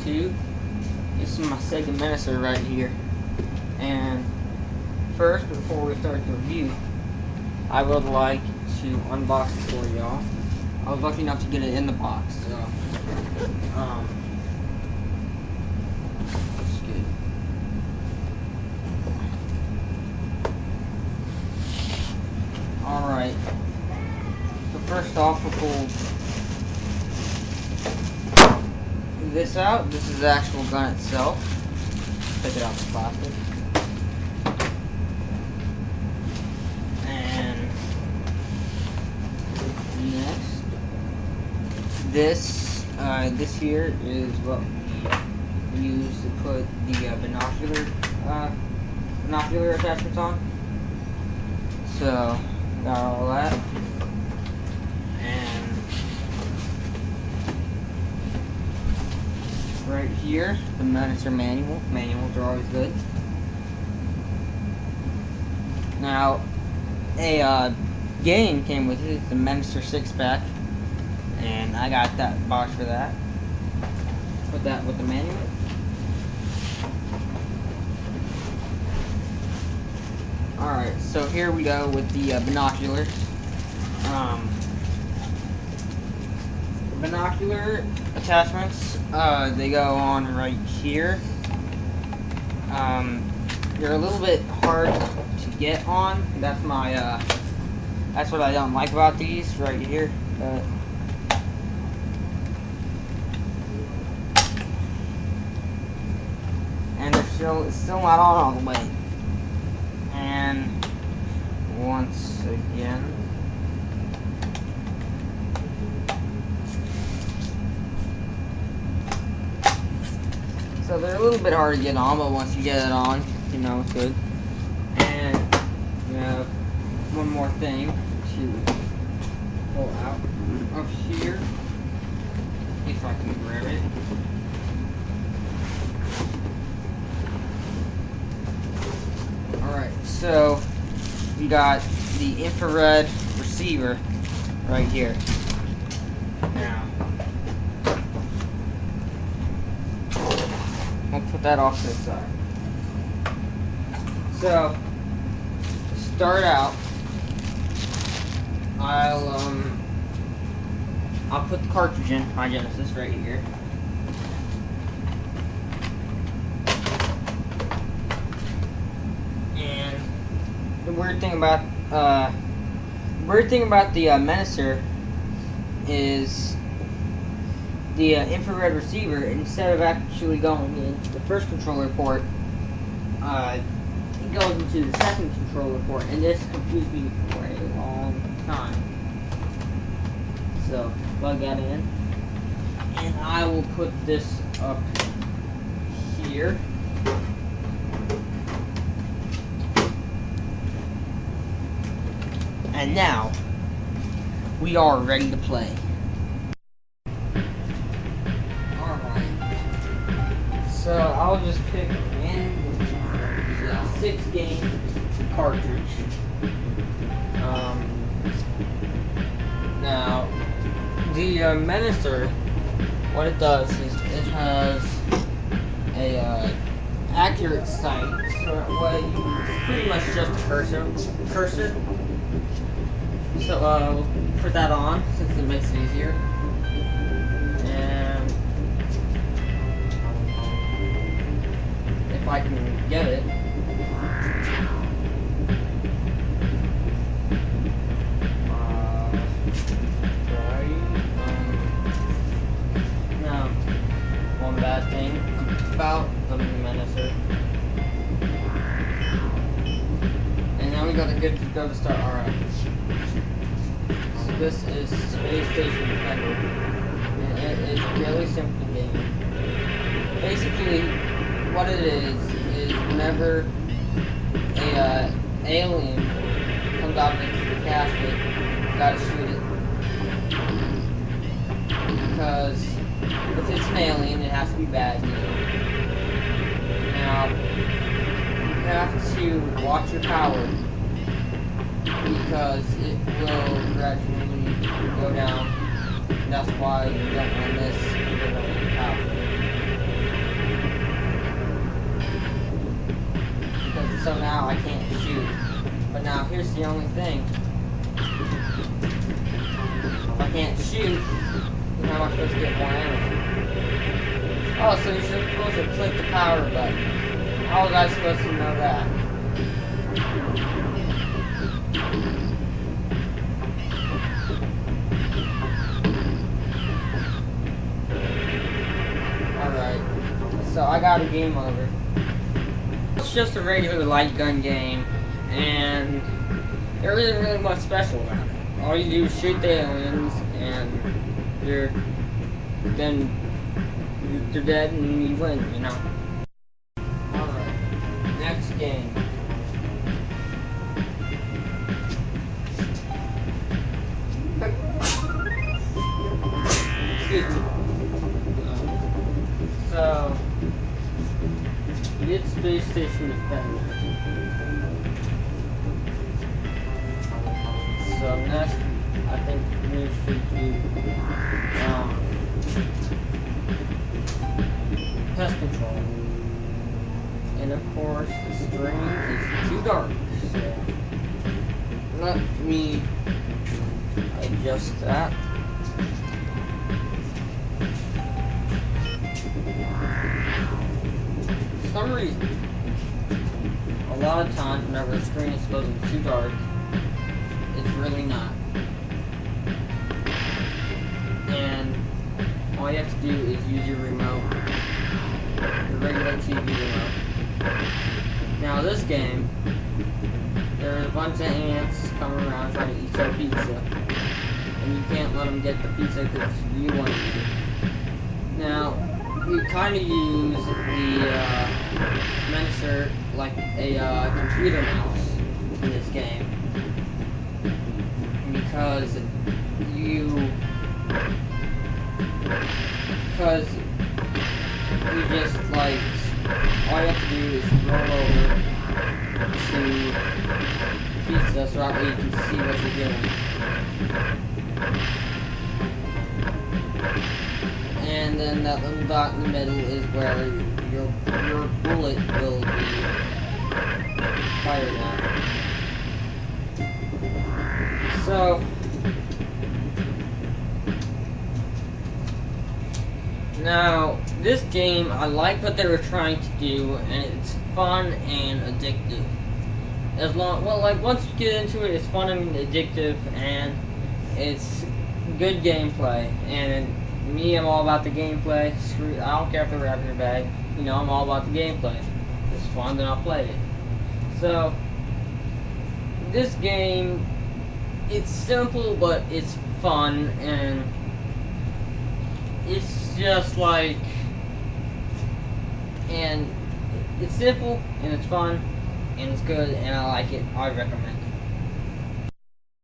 2. This is my Sega Menacer right here. And first, before we start the review, I would like to unbox it for y'all. I was lucky enough to get it in the box, so that's good. Alright. So first off, we'll pull this out. This is the actual gun itself. Take it out the plastic. And next, this here is what we use to put the binocular attachments on. So got all that, and right here the menacer manual. Manuals are always good. Now, a game came with it. It's the Menacer 6-pack, and I got that box for that. Put that with the manual. Alright, so here we go with the binoculars. The binocular attachments, they go on right here. They're a little bit hard to get on. That's what I don't like about these right here. And they're still not on all the way. And once again, so they're a little bit hard to get on, but once you get it on, you know it's good. And we have one more thing to pull out of here, if I can grab it. Alright, so we got the infrared receiver right here. Now, we'll put that off to the side. So, to start out, I'll put the cartridge in my Genesis right here. And the weird thing about the Menacer is the infrared receiver, instead of actually going into the first controller port, it goes into the second controller port, and this confused me for a long time. So plug that in, and I will put this up here. And now we are ready to play. Alright, so I'll just pick in the 6-game cartridge. Now, the Menacer, what it does is it has a accurate sight, so that way it's pretty much just a cursor. So we'll put that on since it makes it easier. And if I can get it. Now, one bad thing about the Menacer. And now we got a good to go to start. Alright. So this is Space Station Defender. And it is a really simple game. Basically, what it is whenever a alien comes out into the casket, you gotta shoot it. Because if it's an alien, it has to be bad, you know. Now, you have to watch your power, because it will gradually go down. And that's why you don't want this to go down your power. That's the only thing. If I can't shoot, then how am I supposed to get more ammo? Oh, so you're supposed to click the power button. How was I supposed to know that? Alright, so I got a game over. It's just a regular light gun game, and there isn't really much special about it. All you do is shoot the aliens, and they're dead and you win, you know. Alright, next game. Excuse me. So, it's Space Station Defender. So next, I think we should do pest control. And of course, the screen is too dark. So let me adjust that. For some reason, a lot of times whenever the screen is supposed to be too dark, it's really not. And all you have to do is use your remote, your regular TV remote. Now this game, there's a bunch of ants coming around trying to eat your pizza. And you can't let them get the pizza because you want to eat it. Now, you kind of use the menacer like a computer mouse in this game. Because you just like, all you have to do is roll over to pizza so that way you can see what you're doing. And then that little dot in the middle is where your bullet will be fired at. So, now, this game, I like what they were trying to do, and it's fun and addictive. Once you get into it, it's fun and addictive, and it's good gameplay. And me, I'm all about the gameplay. I don't care if the rap in your bag. You know, I'm all about the gameplay. If it's fun, then I'll play it. So, this game, it's simple, but it's fun, and it's just like, and it's simple, and it's fun, and it's good, and I like it. I recommend it.